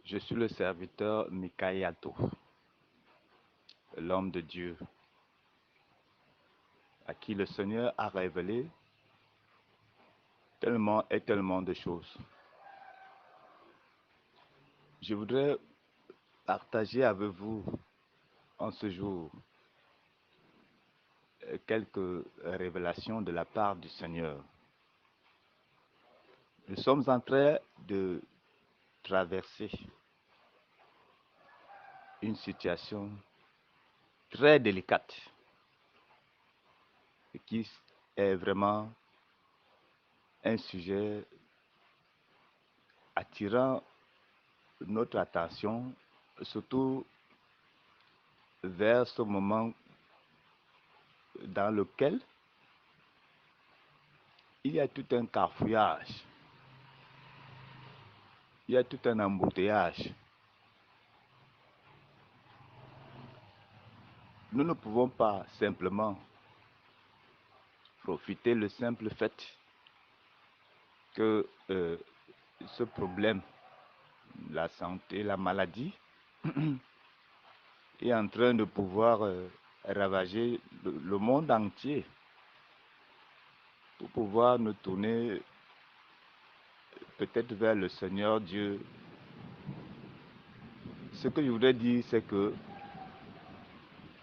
Je suis le serviteur Mikayato, l'homme de Dieu, à qui le Seigneur a révélé tellement et tellement de choses. Je voudrais partager avec vous en ce jour quelques révélations de la part du Seigneur. Nous sommes en train de traverser une situation très délicate et qui est vraiment un sujet attirant notre attention, surtout vers ce moment dans lequel il y a tout un cafouillage, il y a tout un embouteillage. Nous ne pouvons pas simplement profiter le simple fait que ce problème, la santé, la maladie, est en train de pouvoir ravager le monde entier pour pouvoir nous tourner peut-être vers le Seigneur Dieu. Ce que je voudrais dire, c'est que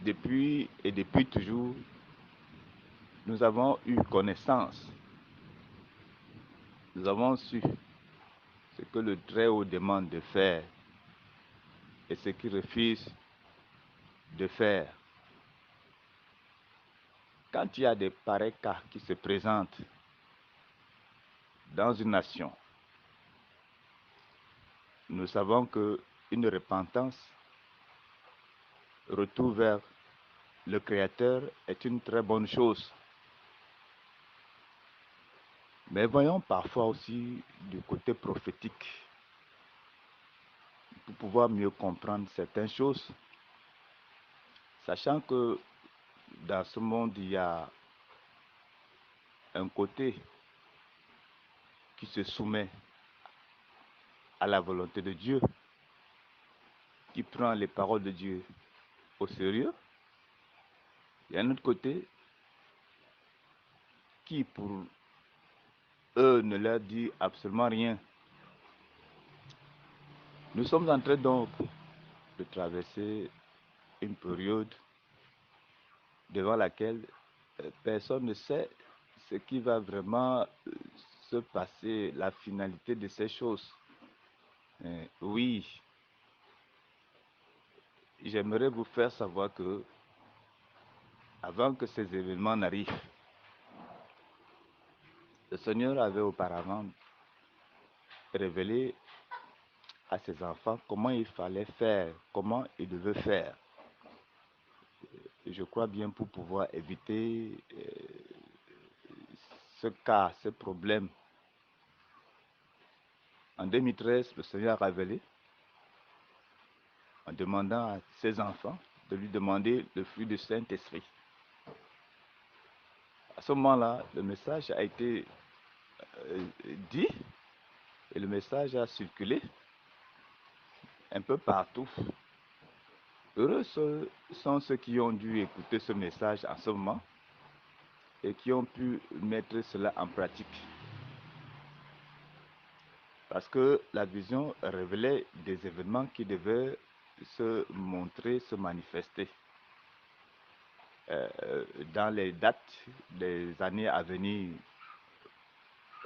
depuis toujours, nous avons eu connaissance, nous avons su ce que le Très-Haut demande de faire et ce qu'il refuse de faire. Quand il y a des pareils cas qui se présentent dans une nation, nous savons qu'une repentance, retour vers le Créateur est une très bonne chose. Mais voyons parfois aussi du côté prophétique pour pouvoir mieux comprendre certaines choses, sachant que dans ce monde, il y a un côté qui se soumet à la volonté de Dieu, qui prend les paroles de Dieu au sérieux. Il y a un autre côté qui, pour eux, ne leur dit absolument rien. Nous sommes en train donc de traverser une période devant laquelle personne ne sait ce qui va vraiment se passer, la finalité de ces choses. Oui, j'aimerais vous faire savoir que avant que ces événements n'arrivent, le Seigneur avait auparavant révélé à ses enfants comment il fallait faire, comment ils devaient faire. Je crois bien pour pouvoir éviter ce cas, ce problème. En 2013, le Seigneur a révélé en demandant à ses enfants de lui demander le fruit du Saint-Esprit. À ce moment-là, le message a été dit et le message a circulé un peu partout. Heureux sont ceux qui ont dû écouter ce message en ce moment et qui ont pu mettre cela en pratique. Parce que la vision révélait des événements qui devaient se montrer, se manifester dans les dates des années à venir.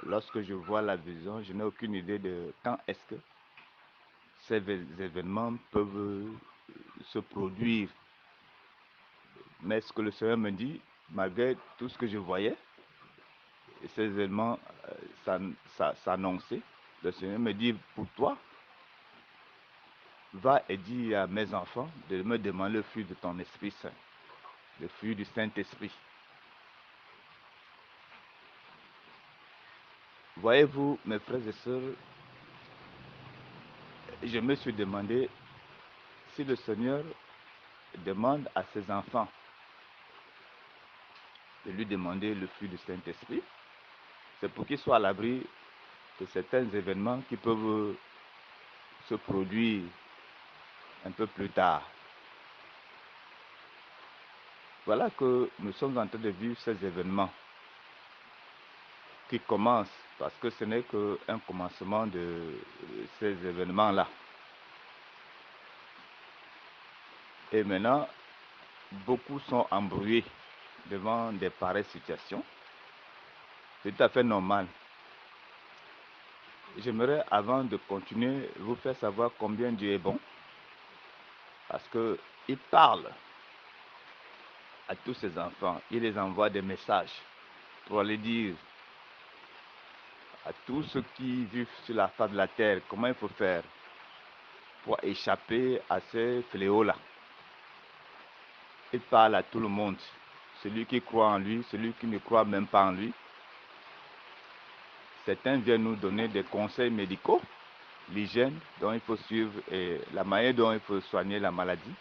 Lorsque je vois la vision, je n'ai aucune idée de quand est-ce que ces événements peuvent se produire. Mais ce que le Seigneur me dit, malgré tout ce que je voyais, et ces événements s'annonçaient, le Seigneur me dit, pour toi, va et dis à mes enfants de me demander le fruit de ton Esprit Saint, le fruit du Saint-Esprit. Voyez-vous, mes frères et sœurs, je me suis demandé si le Seigneur demande à ses enfants de lui demander le fruit du Saint-Esprit, c'est pour qu'ils soient à l'abri de certains événements qui peuvent se produire un peu plus tard. Voilà que nous sommes en train de vivre ces événements qui commencent, parce que ce n'est qu'un commencement de ces événements-là. Et maintenant, beaucoup sont embrouillés devant des pareilles situations. C'est tout à fait normal. J'aimerais, avant de continuer, vous faire savoir combien Dieu est bon. Parce qu'il parle à tous ses enfants. Il les envoie des messages pour aller dire à tous ceux qui vivent sur la face de la terre comment il faut faire pour échapper à ces fléaux-là. Il parle à tout le monde. Celui qui croit en lui, celui qui ne croit même pas en lui. Certains viennent nous donner des conseils médicaux, l'hygiène dont il faut suivre et la manière dont il faut soigner la maladie,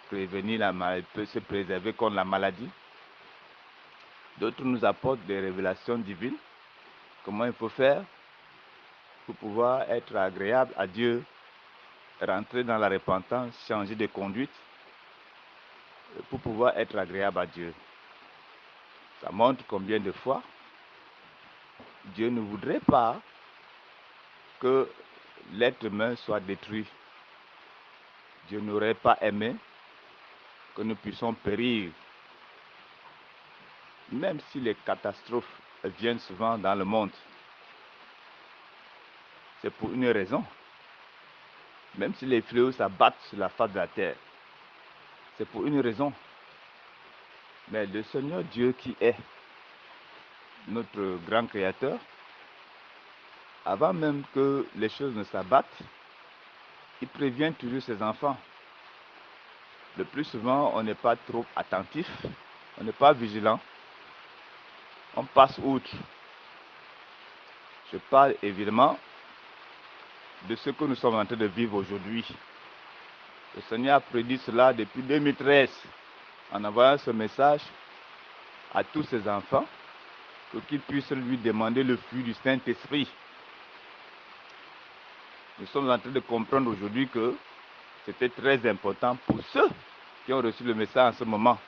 prévenir la maladie, se préserver contre la maladie. D'autres nous apportent des révélations divines, comment il faut faire pour pouvoir être agréable à Dieu, rentrer dans la repentance, changer de conduite, pour pouvoir être agréable à Dieu. Ça montre combien de fois Dieu ne voudrait pas que l'être humain soit détruit. Dieu n'aurait pas aimé que nous puissions périr. Même si les catastrophes viennent souvent dans le monde, c'est pour une raison. Même si les fléaux s'abattent sur la face de la terre, c'est pour une raison. Mais le Seigneur Dieu qui est notre grand créateur, avant même que les choses ne s'abattent, il prévient toujours ses enfants. Le plus souvent, on n'est pas trop attentif, on n'est pas vigilant, on passe outre. Je parle évidemment de ce que nous sommes en train de vivre aujourd'hui. Le Seigneur a prédit cela depuis 2013 en envoyant ce message à tous ses enfants pour qu'ils puissent lui demander le fruit du Saint-Esprit. Nous sommes en train de comprendre aujourd'hui que c'était très important pour ceux qui ont reçu le message en ce moment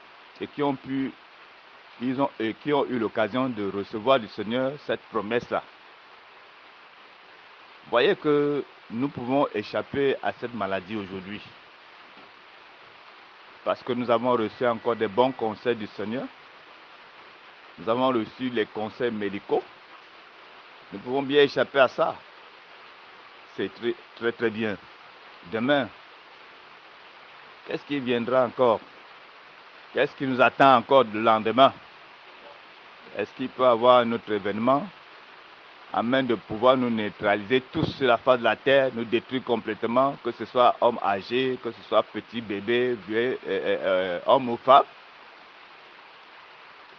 et qui ont eu l'occasion de recevoir du Seigneur cette promesse-là. Voyez que nous pouvons échapper à cette maladie aujourd'hui parce que nous avons reçu encore des bons conseils du Seigneur. Nous avons reçu les conseils médicaux. Nous pouvons bien échapper à ça. C'est très, très, très bien. Demain, qu'est-ce qui viendra encore? Qu'est-ce qui nous attend encore le lendemain? Est-ce qu'il peut y avoir un autre événement afin de pouvoir nous neutraliser tous sur la face de la terre, nous détruire complètement, que ce soit homme âgé, que ce soit petit bébé, vieux, homme ou femme?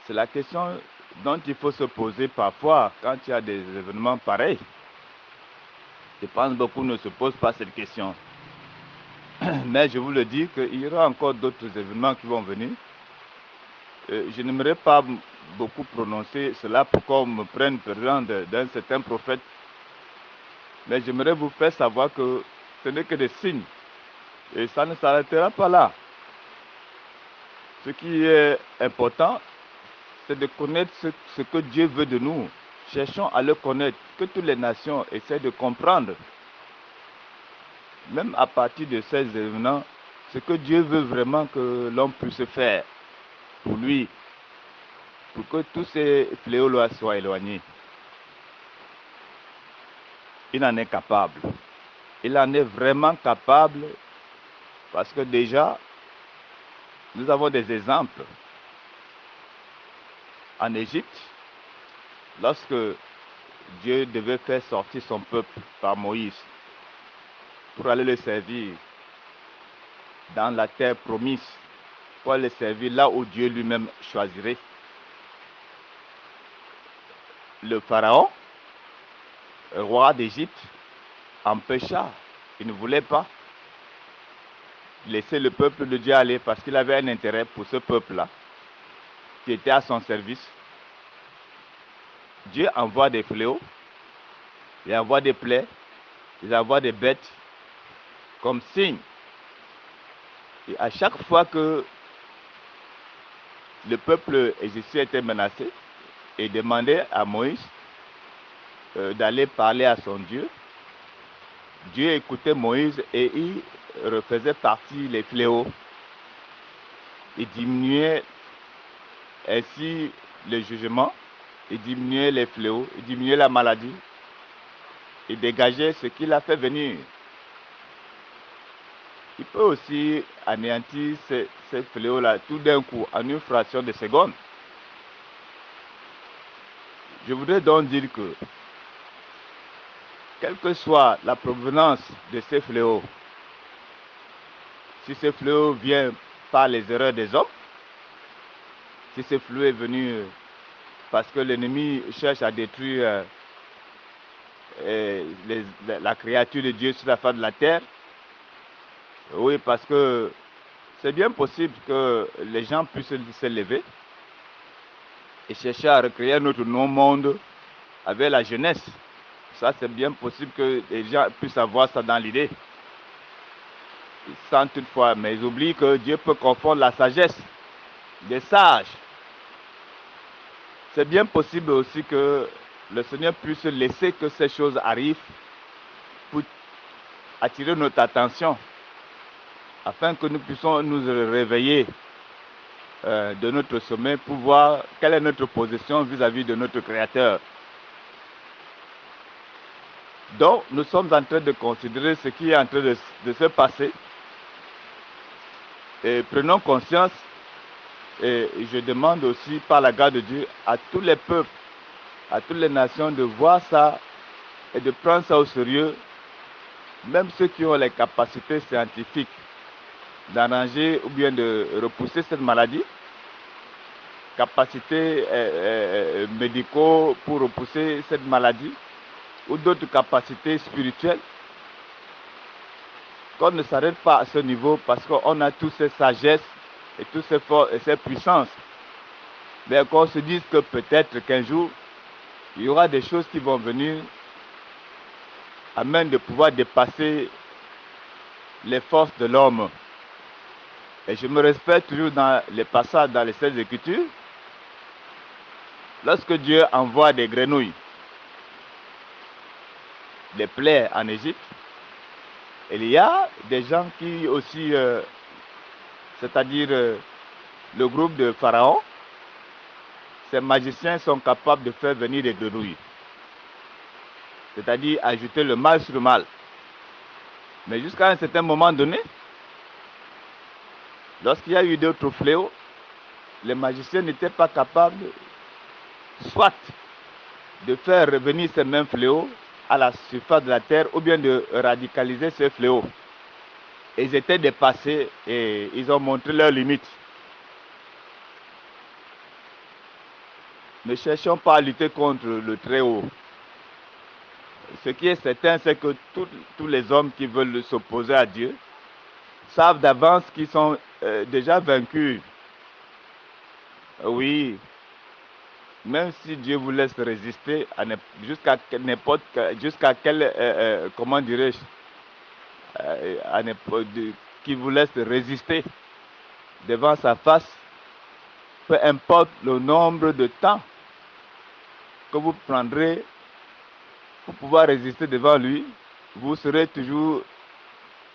C'est la question dont il faut se poser parfois quand il y a des événements pareils. Je pense que beaucoup ne se posent pas cette question. Mais je vous le dis qu'il y aura encore d'autres événements qui vont venir. Je n'aimerais pas beaucoup prononcer cela pour qu'on me prenne pour d'un certain prophète. Mais j'aimerais vous faire savoir que ce n'est que des signes. Et ça ne s'arrêtera pas là. Ce qui est important, c'est de connaître ce que Dieu veut de nous. Cherchons à le connaître, que toutes les nations essaient de comprendre. Même à partir de ces événements, ce que Dieu veut vraiment que l'homme puisse faire pour lui, pour que tous ces fléaux-là soient éloignés. Il en est capable. Il en est vraiment capable parce que déjà, nous avons des exemples. En Égypte, lorsque Dieu devait faire sortir son peuple par Moïse pour aller le servir dans la terre promise, pour le servir là où Dieu lui-même choisirait. Le pharaon, roi d'Égypte, empêcha. Il ne voulait pas laisser le peuple de Dieu aller parce qu'il avait un intérêt pour ce peuple-là qui était à son service. Dieu envoie des fléaux, il envoie des plaies ils envoient des bêtes comme signe. Et à chaque fois que le peuple égyptien était menacé et demandait à Moïse d'aller parler à son Dieu, Dieu écoutait Moïse et il refaisait partie les fléaux. Il diminuait ainsi le jugement, il diminuait les fléaux, il diminuait la maladie, il dégageait ce qu'il a fait venir. Il peut aussi anéantir ces fléaux-là tout d'un coup, en une fraction de seconde. Je voudrais donc dire que, quelle que soit la provenance de ces fléaux, si ce fléau vient par les erreurs des hommes, si ce fléau est venu parce que l'ennemi cherche à détruire la créature de Dieu sur la face de la terre, oui, parce que c'est bien possible que les gens puissent se lever et chercher à recréer notre non-monde avec la jeunesse. Ça, c'est bien possible que les gens puissent avoir ça dans l'idée. Sans toutefois, mais ils oublient que Dieu peut confondre la sagesse des sages. C'est bien possible aussi que le Seigneur puisse laisser que ces choses arrivent pour attirer notre attention, afin que nous puissions nous réveiller de notre sommeil pour voir quelle est notre position vis-à-vis de notre Créateur. Donc, nous sommes en train de considérer ce qui est en train de se passer. Et prenons conscience, et je demande aussi par la grâce de Dieu à tous les peuples, à toutes les nations de voir ça et de prendre ça au sérieux, même ceux qui ont les capacités scientifiques d'arranger ou bien de repousser cette maladie, capacités médicaux pour repousser cette maladie, ou d'autres capacités spirituelles, qu'on ne s'arrête pas à ce niveau parce qu'on a toutes ces sagesses et toutes ces forces et ces puissances. Mais qu'on se dise que peut-être qu'un jour, il y aura des choses qui vont venir à même de pouvoir dépasser les forces de l'homme. Et je me respecte toujours dans les passages dans les Saintes Écritures. Lorsque Dieu envoie des grenouilles, des plaies en Égypte, il y a des gens qui aussi, c'est-à-dire le groupe de Pharaon, ces magiciens sont capables de faire venir des grenouilles, c'est-à-dire ajouter le mal sur le mal. Mais jusqu'à un certain moment donné, lorsqu'il y a eu d'autres fléaux, les magiciens n'étaient pas capables, soit de faire revenir ces mêmes fléaux à la surface de la terre, ou bien de radicaliser ces fléaux. Ils étaient dépassés et ils ont montré leurs limites. Ne cherchons pas à lutter contre le Très-Haut. Ce qui est certain, c'est que tous les hommes qui veulent s'opposer à Dieu savent d'avance qu'ils sont déjà vaincus. Oui, même si Dieu vous laisse résister jusqu'à n'importe jusqu'à quel comment dirais-je qui vous laisse résister devant sa face, peu importe le nombre de temps que vous prendrez pour pouvoir résister devant lui, vous serez toujours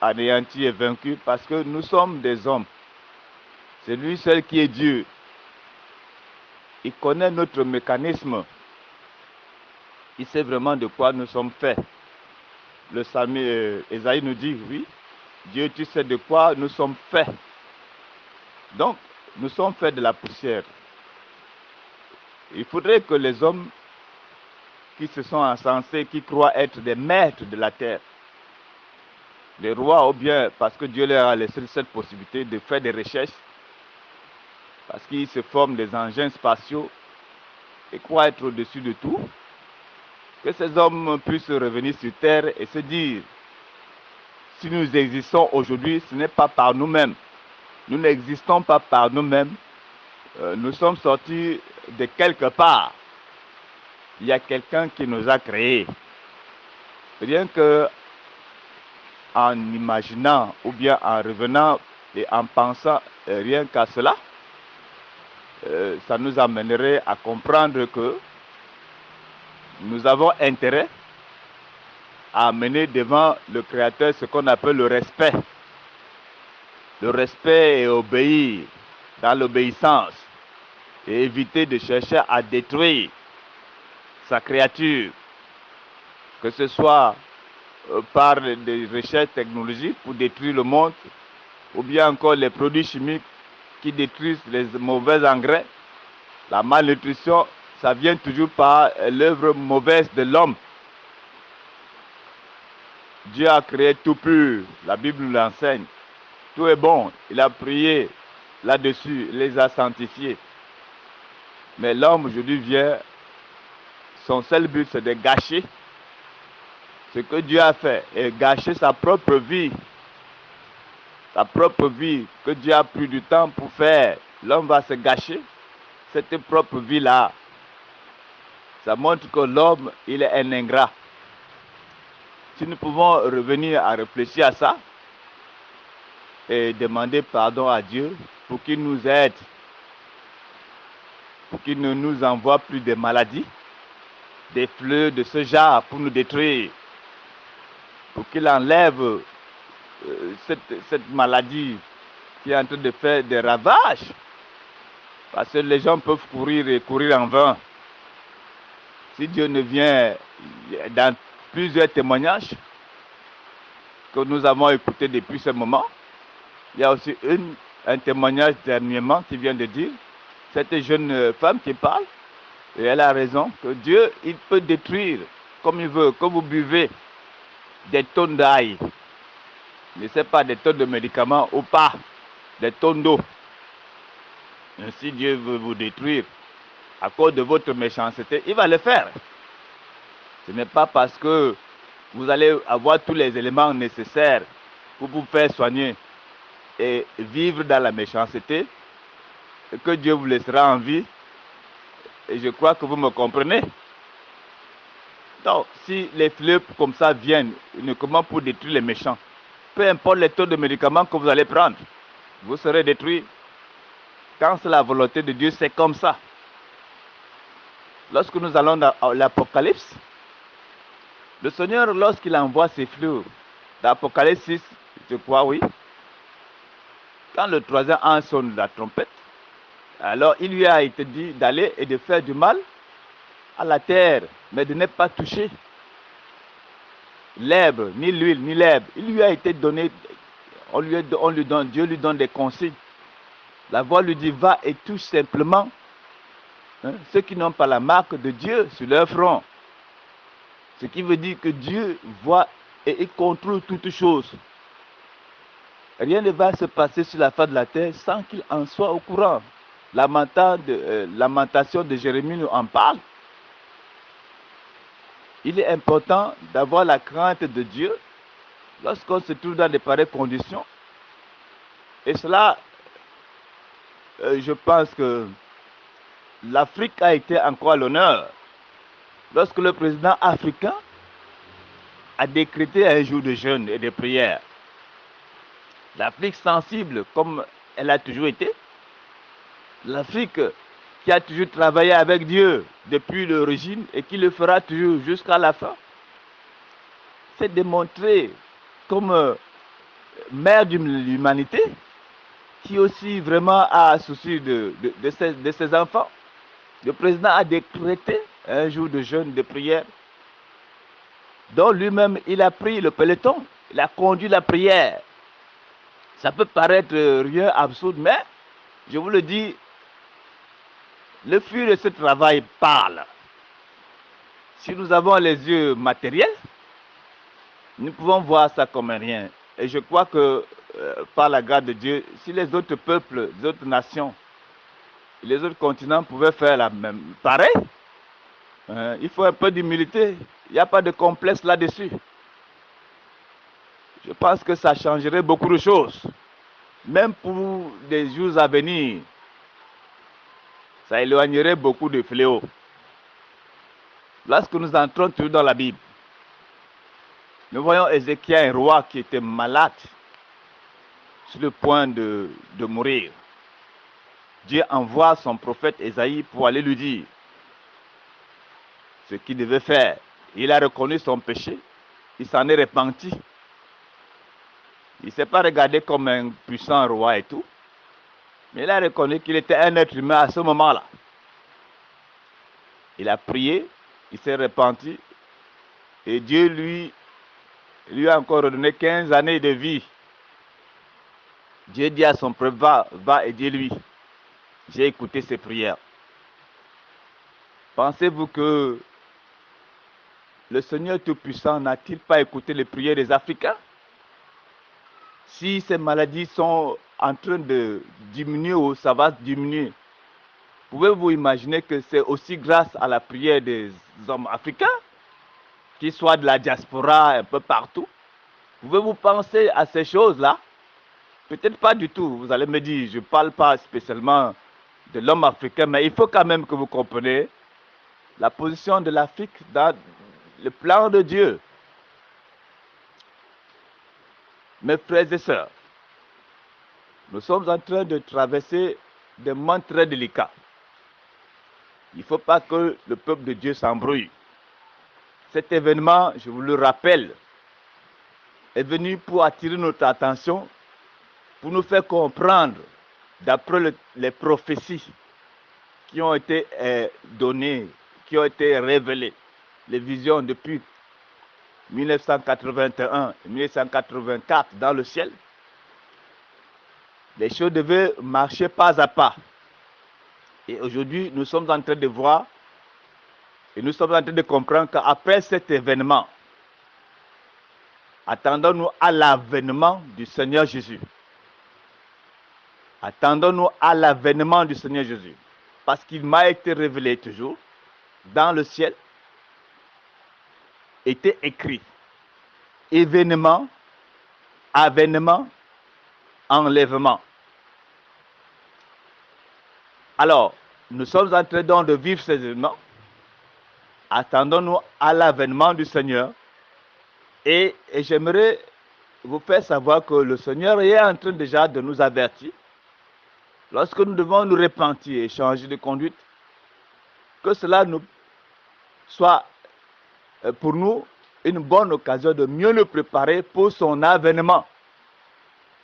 anéanti et vaincu parce que nous sommes des hommes. C'est lui seul qui est Dieu. Il connaît notre mécanisme. Il sait vraiment de quoi nous sommes faits. Le psalmiste Ésaïe nous dit, oui, Dieu, tu sais de quoi nous sommes faits. Donc, nous sommes faits de la poussière. Il faudrait que les hommes qui se sont encensés, qui croient être des maîtres de la terre, des rois, ou bien parce que Dieu leur a laissé cette possibilité de faire des recherches, parce qu'ils se forment des engins spatiaux et croient être au-dessus de tout, que ces hommes puissent revenir sur terre et se dire, si nous existons aujourd'hui, ce n'est pas par nous-mêmes. Nous n'existons pas par nous-mêmes. Nous sommes sortis de quelque part. Il y a quelqu'un qui nous a créés. Rien que en imaginant ou bien en revenant et en pensant rien qu'à cela, ça nous amènerait à comprendre que nous avons intérêt à amener devant le Créateur ce qu'on appelle le respect. Le respect et obéir dans l'obéissance et éviter de chercher à détruire sa créature, que ce soit par des recherches technologiques pour détruire le monde, ou bien encore les produits chimiques qui détruisent les mauvais engrais. La malnutrition, ça vient toujours par l'œuvre mauvaise de l'homme. Dieu a créé tout pur, la Bible nous l'enseigne. Tout est bon, il a prié là-dessus, il les a sanctifiés. Mais l'homme aujourd'hui vient, son seul but c'est de gâcher ce que Dieu a fait et gâcher sa propre vie. Sa propre vie que Dieu a pris du temps pour faire. L'homme va se gâcher cette propre vie-là. Ça montre que l'homme, il est un ingrat. Si nous pouvons revenir à réfléchir à ça et demander pardon à Dieu pour qu'il nous aide, pour qu'il ne nous envoie plus de maladies, des fleurs de ce genre pour nous détruire, pour qu'il enlève cette maladie qui est en train de faire des ravages. Parce que les gens peuvent courir et courir en vain. Si Dieu ne vient dans plusieurs témoignages que nous avons écoutés depuis ce moment, il y a aussi un témoignage dernièrement qui vient de dire, cette jeune femme qui parle, et elle a raison, que Dieu, il peut détruire comme il veut, que vous buvez des tonnes d'ail, ne sais pas, des tonnes de médicaments ou pas, des tonnes d'eau. Si Dieu veut vous détruire à cause de votre méchanceté, il va le faire. Ce n'est pas parce que vous allez avoir tous les éléments nécessaires pour vous faire soigner et vivre dans la méchanceté que Dieu vous laissera en vie. Et je crois que vous me comprenez. Donc, si les fléaux comme ça viennent uniquement pour détruire les méchants, peu importe les taux de médicaments que vous allez prendre, vous serez détruit. Quand c'est la volonté de Dieu, c'est comme ça. Lorsque nous allons dans l'Apocalypse, le Seigneur, lorsqu'il envoie ses fléaux, dans l'Apocalypse 6, je crois, oui, quand le troisième ange sonne la trompette, alors il lui a été dit d'aller et de faire du mal à la terre, mais de ne pas toucher l'herbe, ni l'huile, ni l'herbe. Il lui a été donné, Dieu lui donne des consignes. La voix lui dit, va et touche simplement ceux qui n'ont pas la marque de Dieu sur leur front. Ce qui veut dire que Dieu voit et il contrôle toutes choses. Rien ne va se passer sur la face de la terre sans qu'il en soit au courant. Lamentation de Jérémie nous en parle. Il est important d'avoir la crainte de Dieu lorsqu'on se trouve dans de pareilles conditions. Et cela, je pense que l'Afrique a été encore à l'honneur lorsque le président africain a décrété un jour de jeûne et de prière. L'Afrique sensible, comme elle a toujours été, l'Afrique qui a toujours travaillé avec Dieu depuis l'origine et qui le fera toujours jusqu'à la fin, s'est démontré comme mère de l'humanité, qui aussi vraiment a souci de ses enfants. Le président a décrété un jour de jeûne, de prière, dont lui-même il a pris le peloton, il a conduit la prière. Ça peut paraître rien absurde, mais je vous le dis, le fruit de ce travail parle. Si nous avons les yeux matériels, nous pouvons voir ça comme rien. Et je crois que par la grâce de Dieu, si les autres peuples, les autres nations, les autres continents pouvaient faire la même pareil, il faut un peu d'humilité. Il n'y a pas de complexe là-dessus. Je pense que ça changerait beaucoup de choses. Même pour des jours à venir, ça éloignerait beaucoup de fléaux. Lorsque nous entrons toujours dans la Bible, Nous voyons Ézéchiel, un roi qui était malade, sur le point de mourir. Dieu envoie son prophète Ésaïe pour aller lui dire ce qu'il devait faire. Il a reconnu son péché, il s'en est repenti. Il ne s'est pas regardé comme un puissant roi et tout, mais il a reconnu qu'il était un être humain à ce moment-là. Il a prié, il s'est repenti, et Dieu lui a encore donné 15 années de vie. Dieu dit à son peuple, va et dis-lui, j'ai écouté ses prières. Pensez-vous que le Seigneur Tout-Puissant n'a-t-il pas écouté les prières des Africains? Si ces maladies sont en train de diminuer ou ça va diminuer, pouvez-vous imaginer que c'est aussi grâce à la prière des hommes africains, qu'ils soient de la diaspora un peu partout? Pouvez-vous penser à ces choses-là? Peut-être pas du tout. Vous allez me dire, je ne parle pas spécialement de l'homme africain, mais il faut quand même que vous compreniez la position de l'Afrique dans le plan de Dieu. Mes frères et sœurs, nous sommes en train de traverser des moments très délicats. Il ne faut pas que le peuple de Dieu s'embrouille. Cet événement, je vous le rappelle, est venu pour attirer notre attention, pour nous faire comprendre, d'après les prophéties qui ont été données, qui ont été révélées, les visions depuis 1981 et 1984 dans le ciel, les choses devaient marcher pas à pas. Et aujourd'hui, nous sommes en train de voir et nous sommes en train de comprendre qu'après cet événement, attendons-nous à l'avènement du Seigneur Jésus. Attendons-nous à l'avènement du Seigneur Jésus. Parce qu'il m'a été révélé toujours, dans le ciel, était écrit événement, avènement, enlèvement. Alors, nous sommes en train donc de vivre ces événements. Attendons-nous à l'avènement du Seigneur. Et j'aimerais vous faire savoir que le Seigneur est en train déjà de nous avertir. Lorsque nous devons nous repentir et changer de conduite, que cela nous soit pour nous une bonne occasion de mieux nous préparer pour son avènement.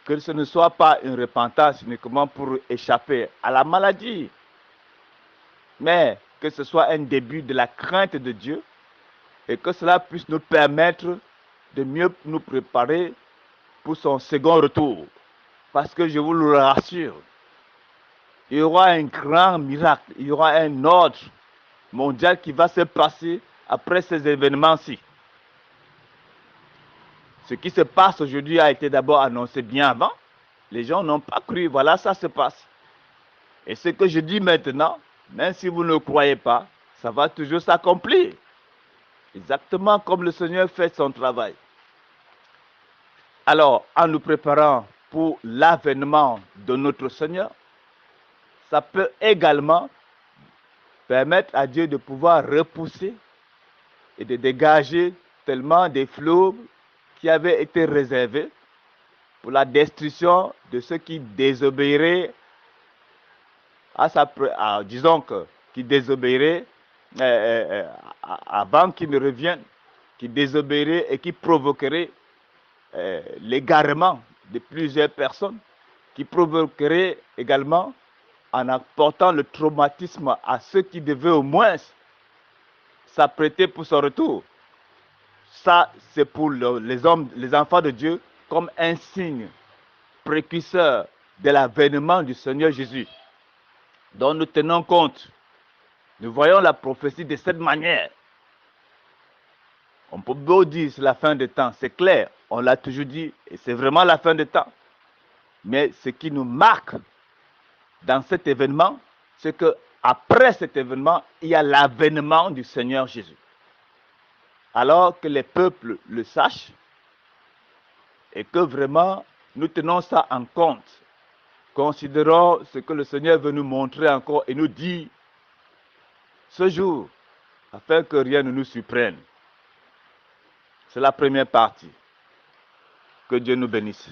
Que ce ne soit pas une repentance uniquement pour échapper à la maladie, mais que ce soit un début de la crainte de Dieu et que cela puisse nous permettre de mieux nous préparer pour son second retour. Parce que je vous le rassure, il y aura un grand miracle, il y aura un ordre mondial qui va se passer après ces événements-ci. Ce qui se passe aujourd'hui a été d'abord annoncé bien avant. Les gens n'ont pas cru, voilà, ça se passe. Et ce que je dis maintenant, même si vous ne croyez pas, ça va toujours s'accomplir. Exactement comme le Seigneur fait son travail. Alors, en nous préparant pour l'avènement de notre Seigneur, ça peut également permettre à Dieu de pouvoir repousser et de dégager tellement des fleuves qui avaient été réservés pour la destruction de ceux qui désobéiraient disons que qui désobéiraient avant qu'ils ne reviennent, qui désobéiraient et qui provoqueraient l'égarement de plusieurs personnes, qui provoqueraient également en apportant le traumatisme à ceux qui devaient au moins s'apprêter pour son retour. Ça, c'est pour les hommes, les enfants de Dieu, comme un signe précurseur de l'avènement du Seigneur Jésus, dont nous tenons compte. Nous voyons la prophétie de cette manière. On peut beau dire c'est la fin des temps, c'est clair, on l'a toujours dit, et c'est vraiment la fin des temps. Mais ce qui nous marque dans cet événement, c'est que après cet événement, il y a l'avènement du Seigneur Jésus. Alors que les peuples le sachent et que vraiment nous tenons ça en compte. Considérons ce que le Seigneur veut nous montrer encore et nous dire ce jour, afin que rien ne nous surprenne. C'est la première partie. Que Dieu nous bénisse.